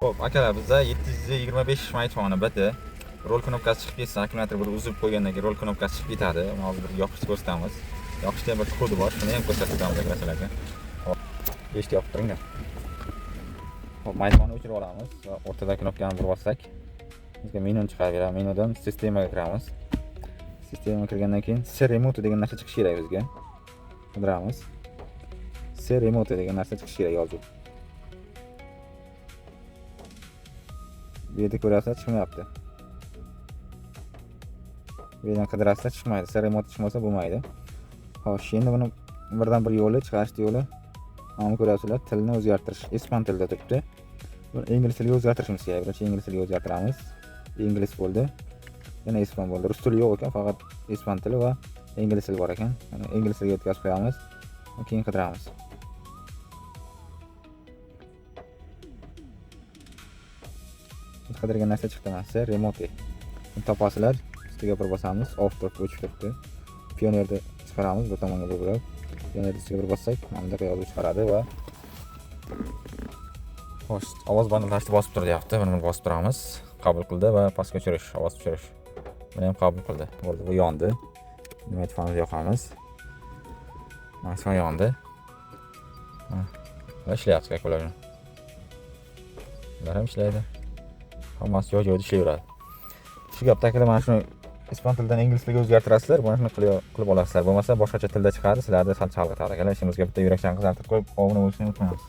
Xo'p, akalar, bizda 725 may toni bidi. Rol knopkasi chiqib ketsa, akkumulyator bir uzib qo'ygandan keyin rol knopkasi chiqib ketadi. Uni hozir bir yoqishni ko'rsatamiz. Yoqishda bir kodi bor, shuni ham ko'rsatamiz akalarga. Hop, eshitib yoqib turinglar. Hop, may toni o'chirib olamiz va o'rtada knopkani bir bossak, bizga menu chiqaveradi. Menudan sistemaga kiramiz. Sistemaga kirgandan keyin C remote degan narsa chiqishi kerak bizga. Qidiramiz. C remote degan narsa chiqishi kerak hozir. Bu yerda ko'rasizlar, chiqmayapti. Bu yerdan qidirasizlar, chiqmaydi. C remote chiqmasa bo'lmaydi. Xo'sh, endi buni birdan bir yo'li, chiqarish yo'li. Mana ko'rasizlar, tilni o'zgartirish. Ispan tilida turibdi. Buni ingliz tiliga o'zgartirishimiz kerak. Birinchi ingliz tiliga o'zgartiramiz. Ingliz bo'ldi. Yana ispan bo'ldi. Rus tili yo'q ekan, faqat ispan tili va ingliz tili bor ekan. Mana ingliz tiliga o'tkazib qo'yamiz. Keyin qidiramiz. Qidirgan narsa chiqdi mana, remote. Buni topasizlar, ustiga bir bosamiz, off turib o'chib turibdi. Pionerni chiqaramiz bir tomonga burib. Pionerni ustiga bir bossak, mana bunday yozuv chiqaradi va xo'sh, ovoz bandlashni bosib tur deyapti. Buni bosib turamiz. Qabul qildi va pastga tushirish, ovoz tushirish. Buni ham qabul qildi. Bo'ldi, bu yondi. Nima aytamiz, yoqamiz. Mana shu yondi. Va ishlayapti akalar. Ular ham ishlaydi. Hammasi joy-joyida ishlayveradi. Shu gapda akalar, mana shuni ispan tilidan ingliz tiliga o'zgartirasizlar, buni shuni qilib olasizlar. Bo'lmasa boshqacha tilda chiqadi, sizlarni sal chalg'itadi akalar. Ishimizga bitta yurakchan qizartirib qo'yib, obuna bo'lishni unutmaymiz.